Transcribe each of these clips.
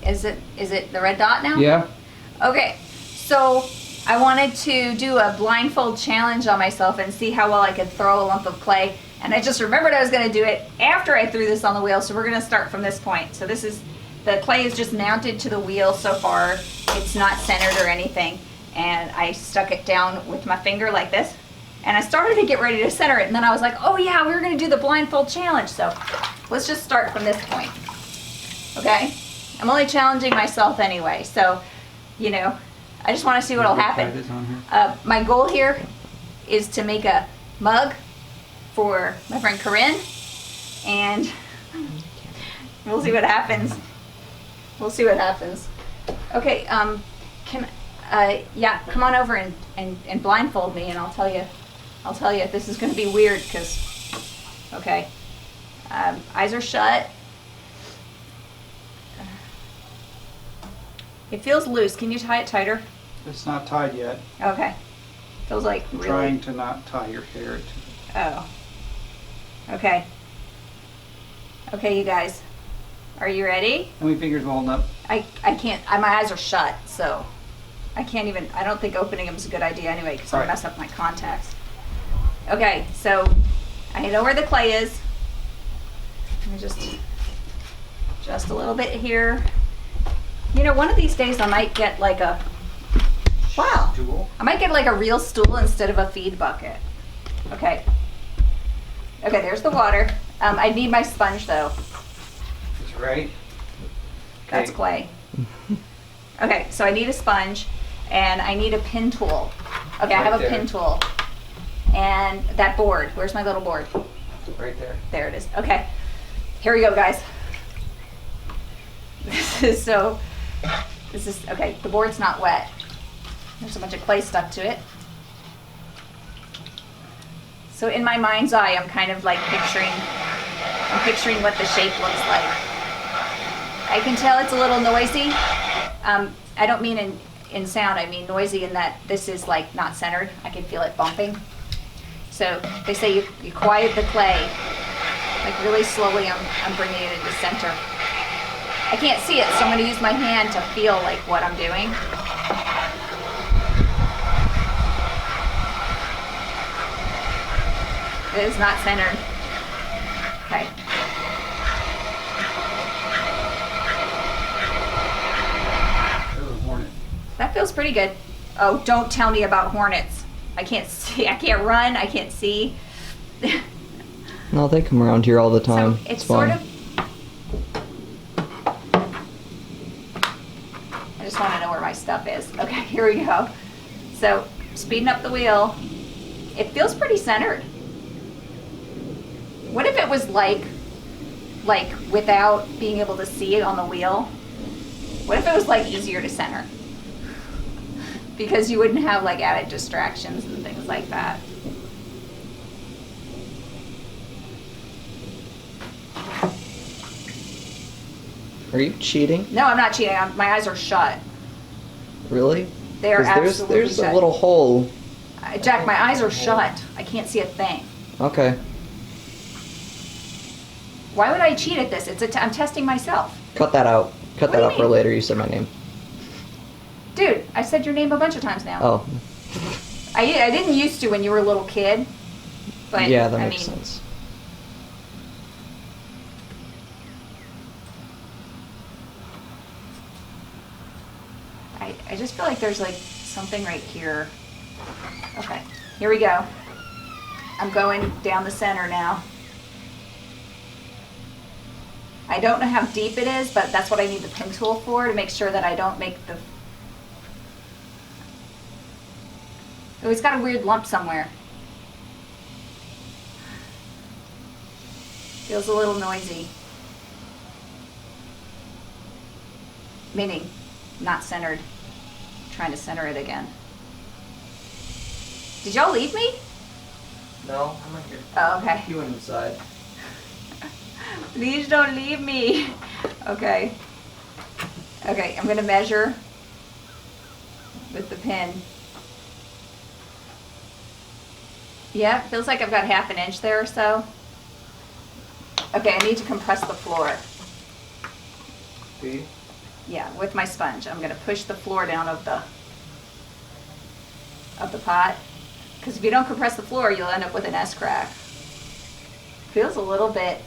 Is it the red dot now? Yeah. Okay, so I wanted to do a blindfold challenge on myself and see how well I could throw a lump of clay. And I just remembered I was going to do it after I threw this on the wheel, so we're going to start from this point. So this is, the clay is just mounted to the wheel so far. It's not centered or anything. And I stuck it down with my finger like this. And I started to get ready to center it. And then I was like, oh yeah, we were going to do the blindfold challenge. So let's just start from this point. Okay? I'm only challenging myself anyway. So, you know, I just want to see what will happen. My goal here is to make a mug for my friend Corinne, and we'll see what happens. We'll see what happens. Okay, yeah, come on over and blindfold me, and I'll tell you this is going to be weird because, okay, eyes are shut. It feels loose. Can you tie it tighter? It's not tied yet. Okay. Feels like I'm really... trying to not tie your hair. Oh. Okay. Okay, you guys. Are you ready? How many fingers holding up? I can't, my eyes are shut, so I can't even, I don't think opening them is a good idea anyway because I'll mess up my contacts. Okay, so I know where the clay is. Let me just a little bit here. You know, one of these days I might get like a, wow, I might get like a real stool instead of a feed bucket. Okay. Okay, there's the water. I need my sponge though. That's right. That's clay. Okay, so I need a sponge and I need a pin tool. Okay, I have a pin tool. And that board, where's my little board? Right there. There it is. Okay, here we go, guys. This is, okay, the board's not wet. There's a bunch of clay stuck to it. So in my mind's eye, I'm kind of like picturing what the shape looks like. I can tell it's a little noisy. I don't mean in sound, I mean noisy in that this is like not centered. I can feel it bumping. So they say you quiet the clay, like really slowly I'm bringing it into center. I can't see it, so I'm gonna use my hand to feel like what I'm doing. It is not centered. Okay. That feels pretty good. Oh, don't tell me about hornets. I can't see, I can't run, I can't see. No, they come around here all the time. So it's sort of, I just want to know where my stuff is. Okay, here we go. So speeding up the wheel. It feels pretty centered. What if it was like without being able to see it on the wheel? What if it was like easier to center? Because you wouldn't have like added distractions and things like that. Are you cheating? No, I'm not cheating. My eyes are shut. Really? They are absolutely there's shut. a little hole. Jack, my eyes are shut. I can't see a thing. Okay. Why would I cheat at this? I'm testing myself. Cut that out. Cut What that do you out for mean? later. You said my name. Dude, I said your name a bunch of times now. Oh. I didn't used to when you were a little kid. But Yeah, that I makes mean, sense. I just feel like there's like something right here. Okay, here we go. I'm going down the center now. I don't know how deep it is, but that's what I need the pin tool for, to make sure that I don't make the... Oh, it's got a weird lump somewhere. Feels a little noisy. Meaning, not centered. Trying to center it again. Did y'all leave me? No, I'm right here. Oh, okay. You went inside. Please don't leave me. Okay. Okay, I'm gonna measure with the pin. Yeah, feels like I've got half an inch there or so. Okay, I need to compress the floor. See? Yeah, with my sponge. I'm gonna push the floor down of the pot. Because if you don't compress the floor, you'll end up with an S-crack. Feels a little bit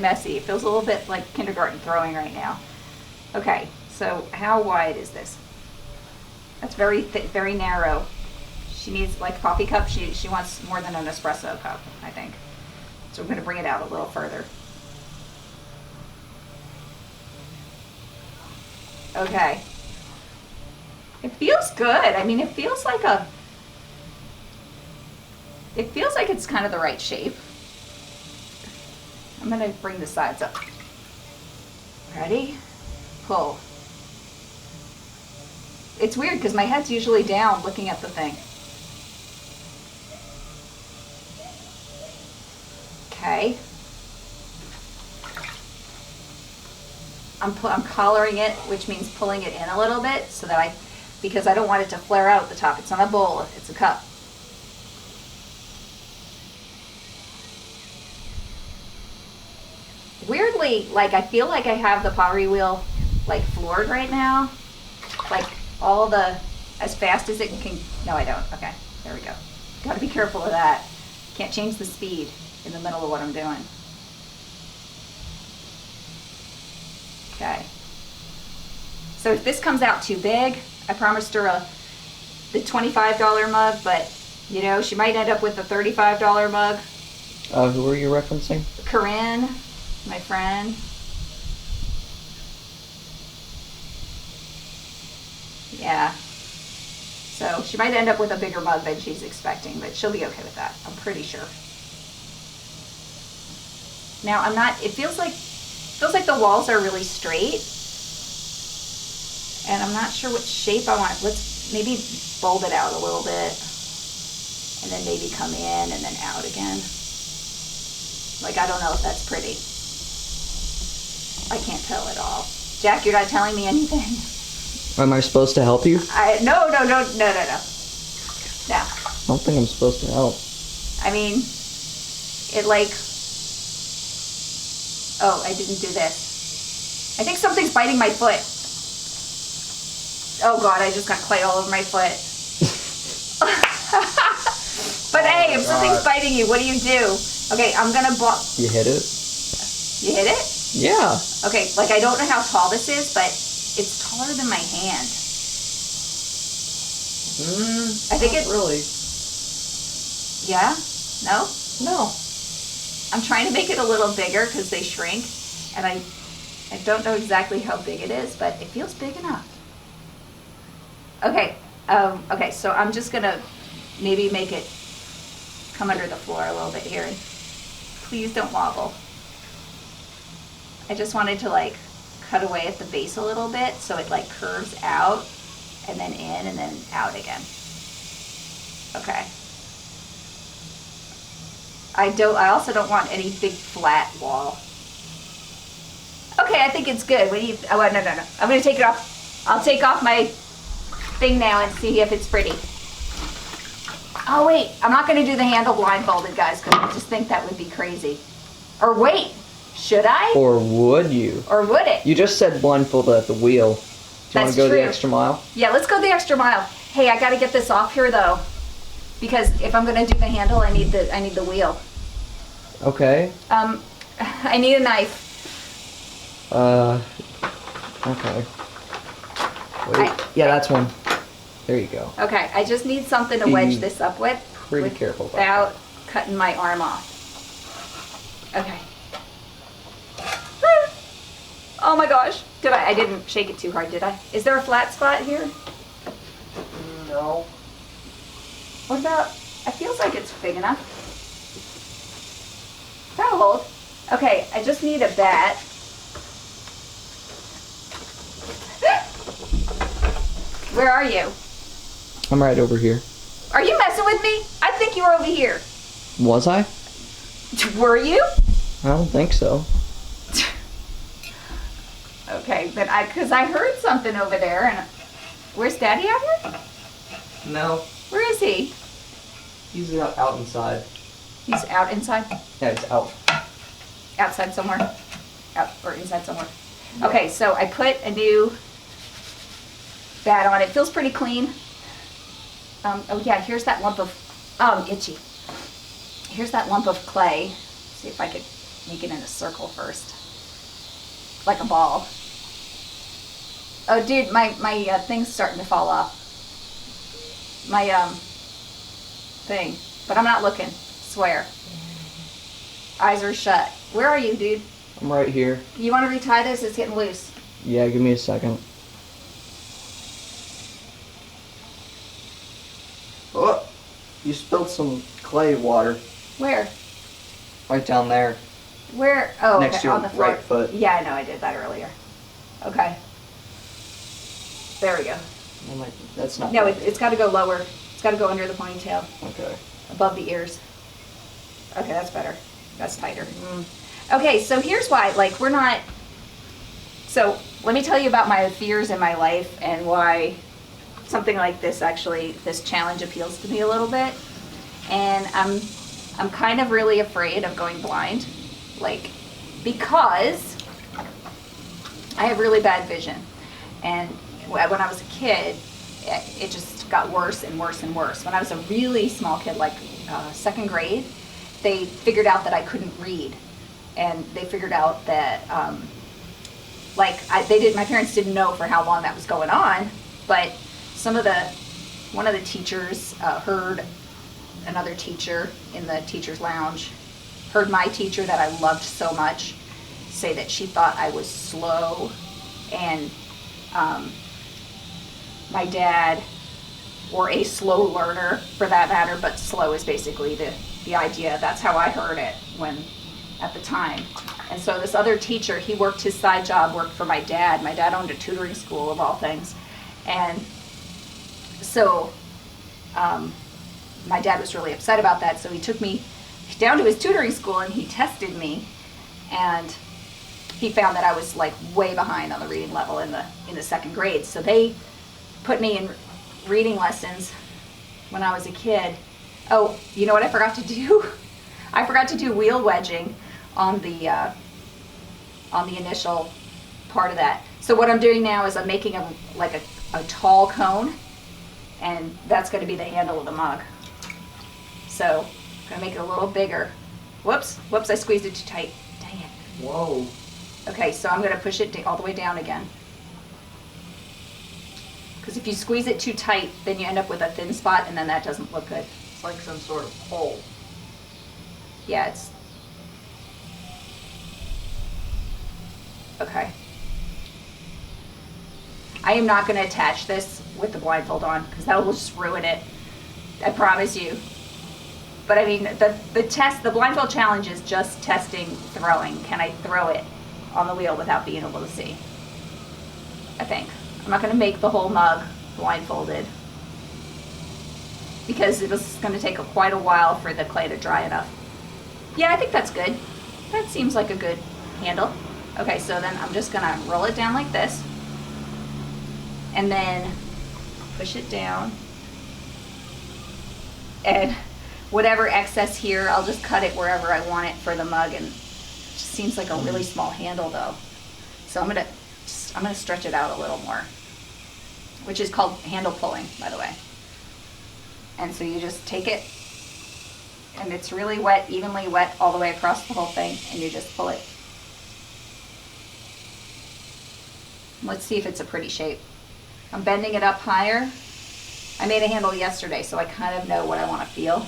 messy. It feels a little bit like kindergarten throwing right now. Okay, so how wide is this? That's very thick, very narrow. She needs like a coffee cup. She wants more than an espresso cup, I think. So I'm gonna bring it out a little further. Okay. It feels good. I mean, it feels like it's kind of the right shape. I'm gonna bring the sides up. Ready? Pull. It's weird because my head's usually down looking at the thing. Okay. I'm collaring it, which means pulling it in a little bit so that because I don't want it to flare out at the top. It's not a bowl, it's a cup. Weirdly, like I feel like I have the pottery wheel like floored right now. Like as fast as it can. No, I don't. Okay, there we go. Gotta be careful of that. Can't change the speed in the middle of what I'm doing. Okay. So if this comes out too big, I promised her the $25 mug, but you know, she might end up with a $35 mug. Who are you referencing? Corinne, my friend. Yeah. So she might end up with a bigger mug than she's expecting, but she'll be okay with that. I'm pretty sure. Now it feels like the walls are really straight. And I'm not sure what shape I want. Let's maybe bulb it out a little bit. And then maybe come in and then out again. Like, I don't know if that's pretty. I can't tell at all. Jack, you're not telling me anything. Am I supposed to help you? No. No. I don't think I'm supposed to help. I mean, it like... Oh, I didn't do this. I think something's biting my foot. Oh God, I just got clay all over my foot. But hey, if something's biting you, what do you do? Okay, I'm gonna You hit it? You hit it? Yeah. Okay, like I don't know how tall this is, but it's taller than my hand. I think it's... really. Yeah? No? No. I'm trying to make it a little bigger because they shrink, and I don't know exactly how big it is, but it feels big enough. Okay, okay, so I'm just gonna maybe make it come under the floor a little bit here. Please don't wobble. I just wanted to like cut away at the base a little bit so it like curves out and then in and then out again. Okay. I also don't want any big flat wall. Okay, I think it's good. What do you, oh, no. I'm gonna take it off. I'll take off my thing now and see if it's pretty. Oh wait, I'm not gonna do the handle blindfolded, guys, because I just think that would be crazy. Or wait, should I? Or would you? Or would it? You just said blindfolded at the wheel. Do you want to go the extra mile? Yeah, let's go the extra mile. Hey, I gotta get this off here though, because if I'm gonna do the handle, I need the wheel. Okay. I need a knife. Okay. Wait. Yeah, that's one. There you go. Okay, I just need something to wedge this up with. Pretty careful about without cutting my arm off. Okay. Oh my gosh. I didn't shake it too hard, did I? Is there a flat spot here? No. What about, it feels like it's big enough. That'll hold. Okay, I just need a bat. Where are you? I'm right over here. Are you messing with me? I think you were over here. Was I? Were you? I don't think so. Okay, but because I heard something over there, and where's Daddy out here? No. Where is he? He's out inside. He's out inside? Yeah, he's out. Outside somewhere? Out or inside somewhere? Okay, so I put a new bat on. It feels pretty clean. Oh yeah, here's that lump of, itchy. Here's that lump of clay. See if I could make it in a circle first. Like a ball. Oh dude, my thing's starting to fall off. My thing. But I'm not looking, swear. Eyes are shut. Where are you, dude? I'm right here. You want to retie this? It's getting loose. Yeah, give me a second. Oh, you spilled some clay water Where? right down there. Where? Oh, Next okay, to your on the floor. right foot. Yeah, I know, I did that earlier. Okay. There we go. That's not. No, bad. it's got to go lower. It's got to go under the ponytail, Okay. above the ears. Okay, that's better. That's tighter. Okay, so here's why, like, we're not, so let me tell you about my fears in my life and why something like this actually, this challenge appeals to me a little bit. And I'm kind of really afraid of going blind, like, because I have really bad vision. And when I was a kid, it just got worse and worse and worse. When I was a really small kid, like second grade, they figured out that I couldn't read. And they figured out that, my parents didn't know for how long that was going on, but one of the teachers heard another teacher in the teacher's lounge, heard my teacher that I loved so much say that she thought I was slow, and my dad, or a slow learner for that matter, but slow is basically the idea. That's how I heard it at the time. And so this other teacher, he worked his side job, worked for my dad. My dad owned a tutoring school of all things. And so my dad was really upset about that. So he took me down to his tutoring school and he tested me, and he found that I was like way behind on the reading level in the second grade. So they put me in reading lessons when I was a kid. Oh, you know what I forgot to do? I forgot to do wheel wedging on the initial part of that. So what I'm doing now is I'm making a tall cone, and that's going to be the handle of the mug. So I'm going to make it a little bigger. Whoops, I squeezed it too tight. Dang it. Whoa. Okay, so I'm going to push it all the way down again. Because if you squeeze it too tight, then you end up with a thin spot, and then that doesn't look good. It's like some sort of hole. Yeah, it's... Okay. I am not going to attach this with the blindfold on, because that will just ruin it. I promise you. But I mean, the blindfold challenge is just testing throwing. Can I throw it on the wheel without being able to see? I think. I'm not going to make the whole mug blindfolded, because it was going to take quite a while for the clay to dry enough. Yeah, I think that's good. That seems like a good handle. Okay, so then I'm just going to roll it down like this, and then push it down, and whatever excess here, I'll just cut it wherever I want it for the mug. And it just seems like a really small handle though, so I'm gonna stretch it out a little more, which is called handle pulling, by the way. And so you just take it, and it's really wet, evenly wet all the way across the whole thing, and you just pull it. Let's see if it's a pretty shape. I'm bending it up higher. I made a handle yesterday, so I kind of know what I want to feel.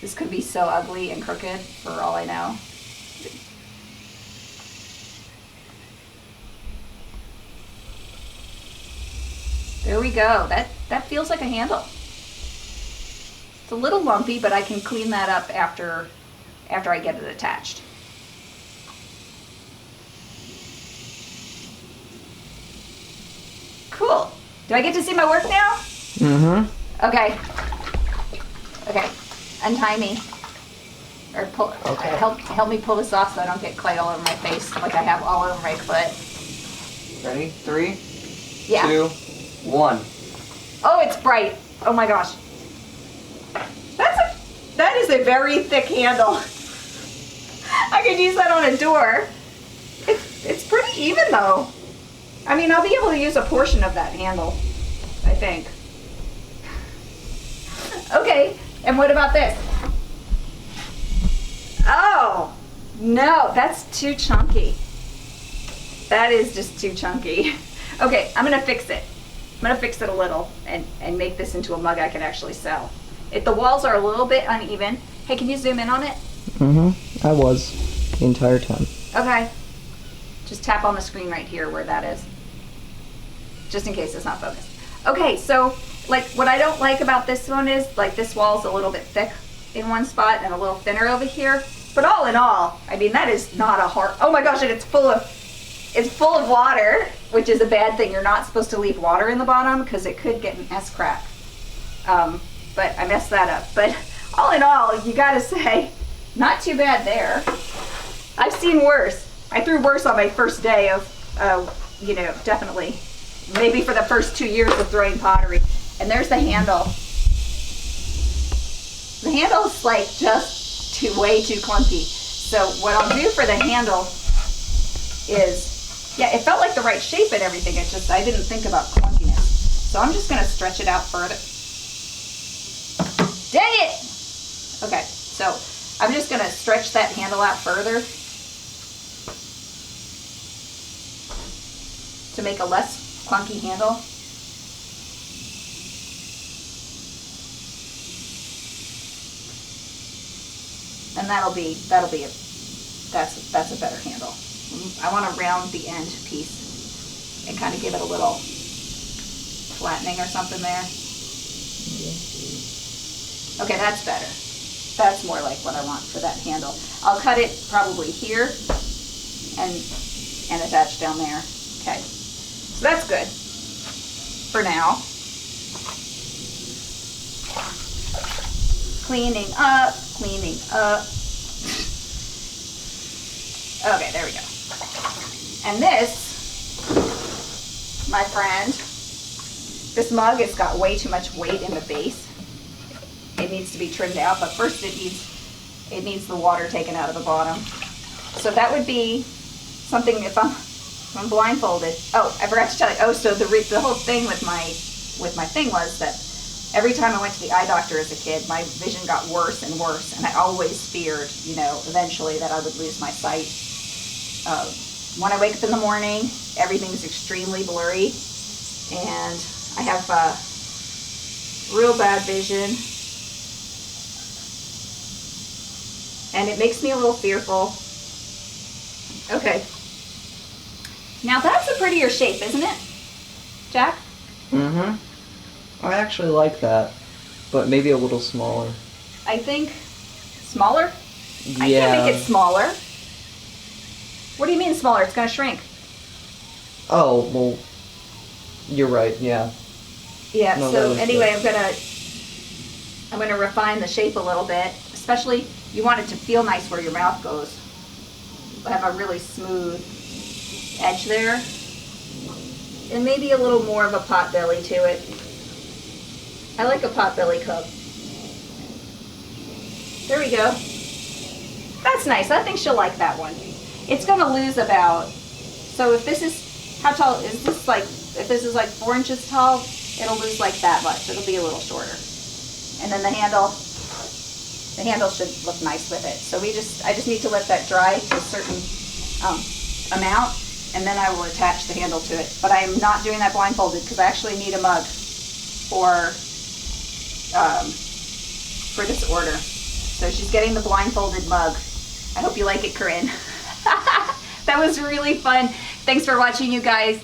This could be so ugly and crooked for all I know. There we go. That feels like a handle. It's a little lumpy, but I can clean that up after I get it attached. Cool. Do I get to see my work now? Mm-hmm. Okay. Okay. Untie me. Or pull. Okay. Help me pull this off so I don't get clay all over my face like I have all over my foot. Ready? 3, Yeah. 2, 1. Oh, it's bright. Oh my gosh. That is a very thick handle. I could use that on a door. It's pretty even though. I mean, I'll be able to use a portion of that handle, I think. Okay, and what about this? Oh, no, that's too chunky. That is just too chunky. Okay, I'm gonna fix it. I'm gonna fix it a little and make this into a mug I can actually sell. If the walls are a little bit uneven, hey, can you zoom in on it? Mm-hmm. I was the entire time. Okay. Just tap on the screen right here where that is. Just in case it's not focused. Okay, so like what I don't like about this one is like this wall's a little bit thick in one spot and a little thinner over here. But all in all, I mean, that is not a hard, oh my gosh, and it's full of water, which is a bad thing. You're not supposed to leave water in the bottom because it could get an S-crack. But I messed that up. But all in all, you gotta say, not too bad there. I've seen worse. I threw worse on my first day of, you know, definitely. Maybe for the first 2 years of throwing pottery. And there's the handle. The handle's like just way too clunky. So what I'll do for the handle is, yeah, it felt like the right shape and everything. It's just, I didn't think about clunkiness. So I'm just gonna stretch it out further. Dang it! Okay, so I'm just gonna stretch that handle out further to make a less clunky handle. And that's a better handle. I want to round the end piece and kind of give it a little flattening or something there. Okay, that's better. That's more like what I want for that handle. I'll cut it probably here and attach down there. Okay, so that's good for now. Cleaning up. Okay, there we go. And this, my friend, this mug has got way too much weight in the base. It needs to be trimmed out, but first it needs the water taken out of the bottom. So that would be something if I'm blindfolded. Oh, I forgot to tell you. Oh, so the whole thing with my thing was that every time I went to the eye doctor as a kid, my vision got worse and worse, and I always feared, you know, eventually that I would lose my sight. When I wake up in the morning, everything's extremely blurry, and I have real bad vision, and it makes me a little fearful. Okay. Now that's a prettier shape, isn't it, Jack? Mm-hmm. I actually like that, but maybe a little smaller. I think smaller? Yeah. I can't make it smaller. What do you mean smaller? It's going to shrink. Oh, well, you're right, yeah. Yeah, No, so that anyway, good. I'm gonna refine the shape a little bit. Especially, you want it to feel nice where your mouth goes. Have a really smooth edge there. And maybe a little more of a pot belly to it. I like a pot belly cup. There we go. That's nice. I think she'll like that one. It's going to lose about, so if this is, how tall is this? Like, if this is like 4 inches tall, it'll lose like that much. It'll be a little shorter. And then the handle should look nice with it. So I just need to let that dry to a certain amount, and then I will attach the handle to it. But I am not doing that blindfolded because I actually need a mug for this order. So she's getting the blindfolded mug. I hope you like it, Corinne. That was really fun. Thanks for watching, you guys.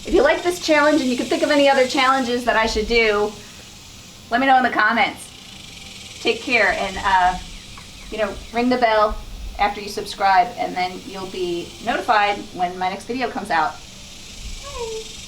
If you like this challenge and you can think of any other challenges that I should do, let me know in the comments. Take care, and ring the bell after you subscribe, and then you'll be notified when my next video comes out. Bye.